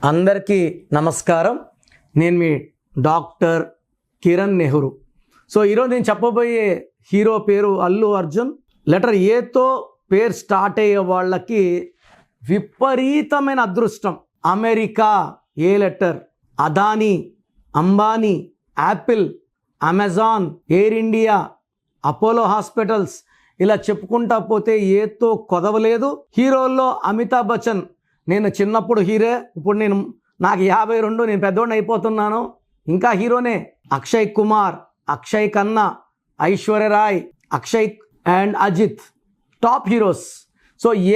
అందరికీ నమస్కారం. నేను మీ డాక్టర్ కిరణ్ నెహ్రూ. ఈరోజు నేను చెప్పబోయే హీరో పేరు అల్లు అర్జున్. లెటర్ ఏతో పేరు స్టార్ట్ అయ్యే వాళ్ళకి విపరీతమైన అదృష్టం. America A letter, Adani, Ambani, Apple, Amazon, Air India, Apollo hospitals, ఇలా చెప్పుకుంటా పోతే ఏతో కొదవలేదు. హీరోల్లో అమితాబ్ బచ్చన్, నేను చిన్నప్పుడు హీరే, ఇప్పుడు నాకు 52, నేను పెద్దోడిని అయిపోతున్నాను, ఇంకా హీరోనే. Akshay Kumar, Akshay Khanna, Aishwarya Rai, Akshay and Ajith top heroes.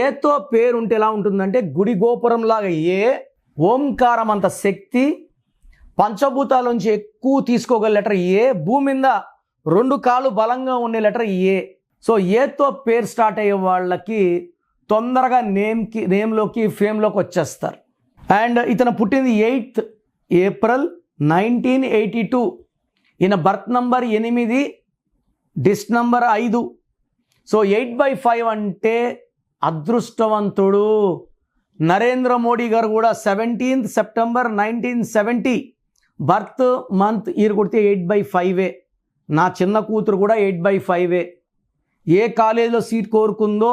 ఏతో పేరు ఉంటే ఎలా ఉంటుందంటే గుడి గోపురం లాగా. ఓంకారం అంత శక్తి, పంచభూతాల నుంచి ఎక్కువ తీసుకోగల లెటర్ ఏ. భూమి మీద 2 కాళ్ళు బలంగా ఉండే లెటర్ ఏ. ఏతో పేరు స్టార్ట్ అయ్యే వాళ్ళకి తొందరగా నేమ్లోకి ఫేమ్లోకి వచ్చేస్తారు. అండ్ ఇతను పుట్టింది 8th April 1982. ఈయన బర్త్ నంబర్ 8, డిస్ నంబర్ 5. 8/5 అంటే అదృష్టవంతుడు. నరేంద్ర మోడీ గారు కూడా 17th September 1970 birth month year కొడితే 8/5. నా చిన్న కూతురు కూడా 8/5. ఏ కాలేజీలో సీట్ కోరుకుందో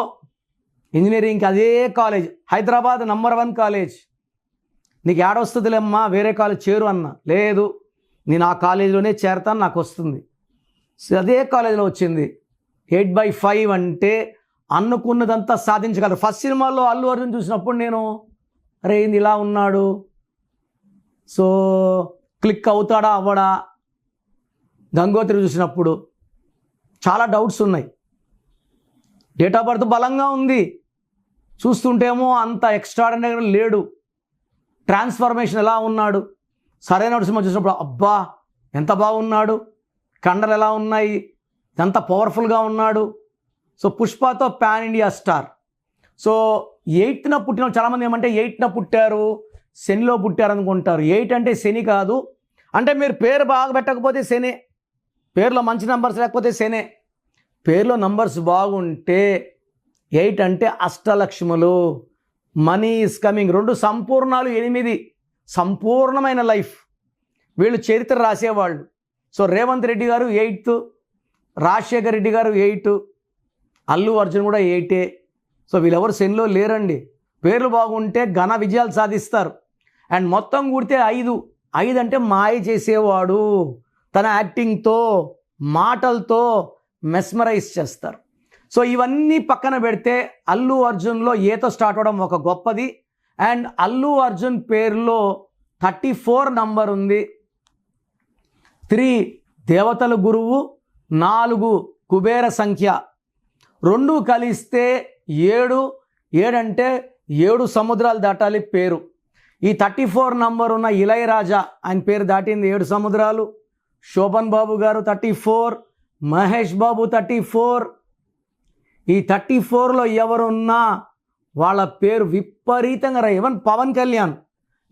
ఇంజనీరింగ్కి అదే కాలేజ్, హైదరాబాద్ నంబర్ 1 కాలేజ్. నీకు ఏడొస్తుందిలేమ్మా, వేరే కాలేజ్ చేరు అన్న. లేదు, నేను ఆ కాలేజీలోనే చేరతాను, నాకు వస్తుంది. అదే కాలేజీలో వచ్చింది. 8/5 అంటే అనుకున్నదంతా సాధించగలరు. ఫస్ట్ సినిమాలో అల్లు అర్జున్ చూసినప్పుడు నేను అరే ఏంది ఇలా ఉన్నాడు, క్లిక్ అవుతాడా అవ్వడా. గంగోత్రి చూసినప్పుడు చాలా డౌట్స్ ఉన్నాయి. డేట్ ఆఫ్ బర్త్ బలంగా ఉంది, చూస్తుంటేమో అంత ఎక్స్ట్రాడినరీగా లేడు. ట్రాన్స్ఫర్మేషన్ ఎలా ఉన్నాడు. సరైన సినిమా చూసినప్పుడు అబ్బా ఎంత బాగున్నాడు, కండలు ఎలా ఉన్నాయి, ఎంత పవర్ఫుల్గా ఉన్నాడు. పుష్పతో పాన్ ఇండియా స్టార్. 8th పుట్టిన చాలామంది ఏమంటే 8th పుట్టారు, శనిలో పుట్టారు అనుకుంటారు. 8 అంటే శని కాదు. అంటే మీరు పేరు బాగా పెట్టకపోతే శనే, పేరులో మంచి నంబర్స్ లేకపోతే శనే. పేరులో నంబర్స్ బాగుంటే 8 అంటే అష్టలక్ష్ములు, మనీ ఈజ్ కమింగ్. 2 సంపూర్ణాలు 8, సంపూర్ణమైన లైఫ్. వీళ్ళు చరిత్ర రాసేవాళ్ళు. రేవంత్ రెడ్డి గారు 8th, రాజశేఖర్ రెడ్డి గారు 8, అల్లు అర్జున్ కూడా 8. వీళ్ళెవరు శనిలో లేరండి. పేర్లు బాగుంటే ఘన విజయాలు సాధిస్తారు. అండ్ మొత్తం కూడితే 5. 5 అంటే మాయ చేసేవాడు. తన యాక్టింగ్తో, మాటలతో మెస్మరైజ్ చేస్తారు. ఇవన్నీ పక్కన పెడితే అల్లు అర్జున్లో ఏతో స్టార్ట్ అవడం ఒక గొప్పది. అండ్ అల్లు అర్జున్ పేరులో 34 నంబర్ ఉంది. 3 దేవతల గురువు, 4 కుబేర సంఖ్య, 2 కలిస్తే 7. 7 అంటే 7 సముద్రాలు దాటాలి పేరు. ఈ 34 నంబర్ ఉన్న ఇళయరాజా, ఆయన పేరు దాటింది 7 సముద్రాలు. శోభన్ బాబు గారు 34, మహేష్ బాబు 34. ఈ 34లో ఎవరున్నా వాళ్ళ పేరు విపరీతంగా రా. ఈవెన్ పవన్ కళ్యాణ్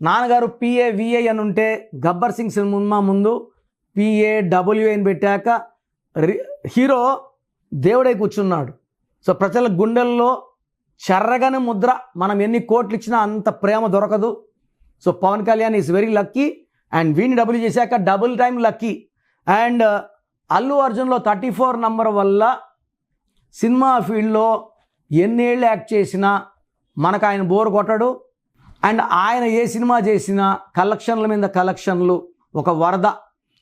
నాన్నగారు PAVI అని ఉంటే, గబ్బర్ సింగ్ సినిమా ముందు PAWI అని పెట్టాక హీరో దేవుడై కూర్చున్నాడు. ప్రజల గుండెల్లో చెర్రగానే ముద్ర. మనం ఎన్ని కోట్లు ఇచ్చినా అంత ప్రేమ దొరకదు. Pawan Kalyan is very lucky. And వీని డబుల్ చేశాక double time lucky. And Allu అర్జున్లో 34 నంబర్ వల్ల సినిమా ఫీల్డ్లో ఎన్నేళ్ళు యాక్ట్ చేసినా మనకు ఆయన బోర్ కొట్టడు. అండ్ ఆయన ఏ సినిమా చేసినా కలెక్షన్ల మీద కలెక్షన్లు ఒక వరద.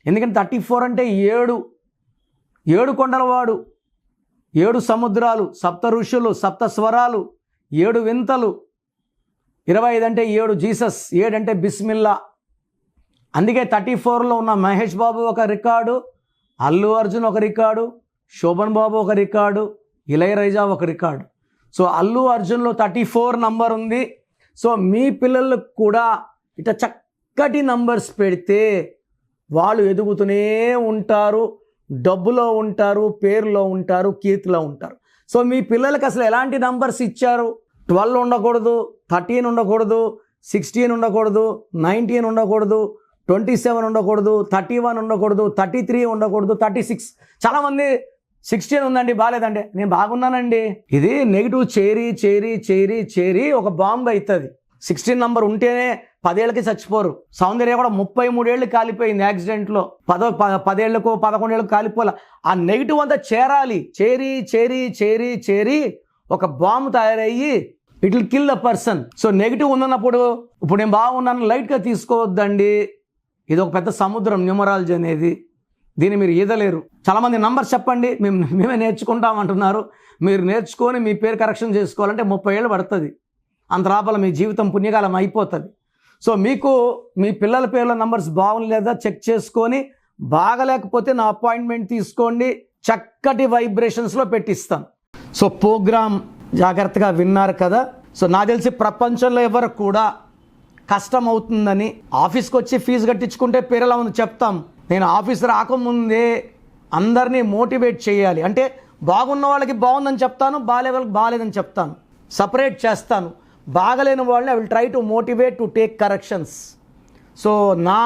ఎందుకంటే 34 అంటే 7 కొండలవాడు, 7 సముద్రాలు, 7 ఋషులు, 7 స్వరాలు, 7 వింతలు. 25 అంటే 7 జీసస్, 7 అంటే బిస్మిల్లా. అందుకే 34లో ఉన్న మహేష్ బాబు ఒక రికార్డు, అల్లు అర్జున్ ఒక రికార్డు, శోభన్ బాబు ఒక రికార్డు, ఇళయరాజా ఒక రికార్డు. అల్లు అర్జున్లో 34 నంబర్ ఉంది. మీ పిల్లలకు కూడా ఇట్లా చక్కటి నంబర్స్ పెడితే వాళ్ళు ఎదుగుతూనే ఉంటారు, డబ్బులో ఉంటారు, పేరులో ఉంటారు, కీర్తిలో ఉంటారు. మీ పిల్లలకి అసలు ఎలాంటి నంబర్స్ ఇచ్చారు? 12 ఉండకూడదు, 13 ఉండకూడదు, 16 ఉండకూడదు, 19 ఉండకూడదు, 27 ఉండకూడదు, 31 ఉండకూడదు, 33 ఉండకూడదు, 36. చాలామంది 16 ఉందండి బాగాలేదండి, నేను బాగున్నానండి. ఇది నెగిటివ్ చేరి చేరి చేరి చేరి ఒక బాంబు అవుతుంది. 16 నంబర్ ఉంటేనే 10 ఏళ్ళకి చచ్చిపోరు. సౌందర్య కూడా 33 ఏళ్ళు కాలిపోయింది యాక్సిడెంట్లో. 10 ఏళ్ళకో 11 ఏళ్ళకు కాలిపోలే. ఆ నెగిటివ్ అంతా చేరాలి, చేరి చేరి చేరి చేరి ఒక బాంబు తయారయ్యి it will kill the person. So negative ఉన్నప్పుడు ఇప్పుడు నేను బాగున్నాను లైట్గా తీసుకోవద్దండి. ఇది ఒక పెద్ద సముద్రం న్యూమరాలజీ అనేది. దీన్ని మీరు ఈదలేరు. చాలామంది నంబర్స్ చెప్పండి, మేమే నేర్చుకుంటామంటున్నారు. మీరు నేర్చుకొని మీ పేరు కరెక్షన్ చేసుకోవాలంటే 30 ఏళ్ళు పడుతుంది. అంత లోపల మీ జీవితం పుణ్యకాలం అయిపోతుంది. సో మీకు మీ పిల్లల పేర్ల నంబర్స్ బాగుండలేదా చెక్ చేసుకొని, బాగలేకపోతే నా అపాయింట్మెంట్ తీసుకోండి, చక్కటి వైబ్రేషన్స్లో పెట్టిస్తాను. సో ప్రోగ్రామ్ జాగ్రత్తగా విన్నారు కదా. సో నాకు తెలిసి ప్రపంచంలో ఎవరు కూడా కష్టం అవుతుందని ఆఫీస్కి వచ్చి ఫీజు కట్టించుకుంటే పేరు ఎలా ఉంది చెప్తాం. నేను ఆఫీస్ రాకముందే అందరినీ మోటివేట్ చేయాలి. అంటే బాగున్న వాళ్ళకి బాగుందని చెప్తాను, బాగాలే వాళ్ళకి బాగాలేదని చెప్తాను, సపరేట్ చేస్తాను. బాగలేని వాళ్ళని I will try to motivate to take corrections. So నా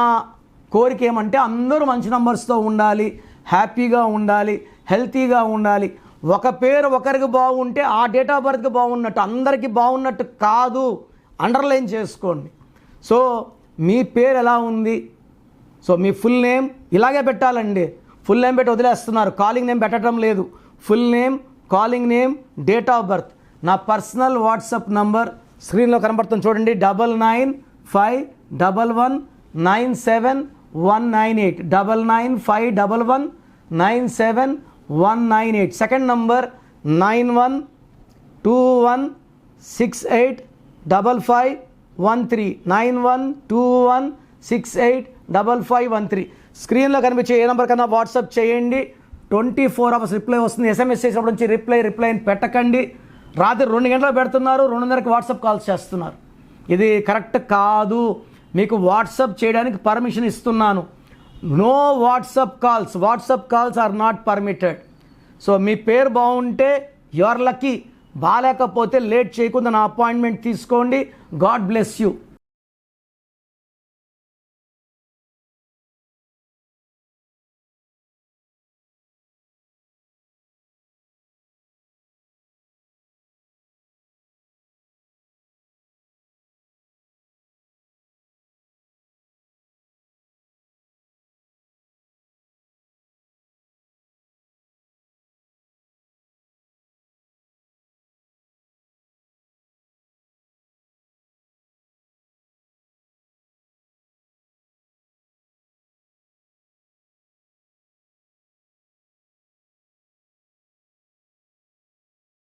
కోరిక ఏమంటే అందరూ మంచి నంబర్స్తో ఉండాలి, హ్యాపీగా ఉండాలి, హెల్తీగా ఉండాలి. ఒక పేరు ఒకరికి బాగుంటే ఆ డేట్ ఆఫ్ బర్త్కి బాగున్నట్టు, అందరికీ బాగున్నట్టు కాదు. అండర్లైన్ చేసుకోండి. సో మీ పేరు ఎలా ఉంది? సో మీ ఫుల్ నేమ్ ఇలాగే పెట్టాలండి. ఫుల్ నేమ్ పెట్టి వదిలేస్తున్నారు, కాలింగ్ నేమ్ పెట్టడం లేదు. Full name, calling name, date of birth. నా పర్సనల్ వాట్సాప్ నంబర్ స్క్రీన్లో కనబడుతుంది చూడండి, 9951197198, 9951197198. Second number 9121685513, 9121685513. స్క్రీన్లో కనిపించే ఏ నెంబర్ కన్నా వాట్సాప్ చేయండి. 24 అవర్స్ రిప్లై వస్తుంది. ఎస్ఎంఎస్ చేసినప్పుడు నుంచి రిప్లై అని పెట్టకండి. రాత్రి 2 గంటలు పెడుతున్నారు, 2:30కి వాట్సాప్ కాల్స్ చేస్తున్నారు. ఇది కరెక్ట్ కాదు. మీకు వాట్సాప్ చేయడానికి పర్మిషన్ ఇస్తున్నాను. No WhatsApp calls. WhatsApp calls are not permitted. So మీ పేరు బాగుంటే యు ఆర్ లక్కీ. బాగాలేకపోతే లేట్ చేయకుండా నా అపాయింట్మెంట్ తీసుకోండి. God bless you.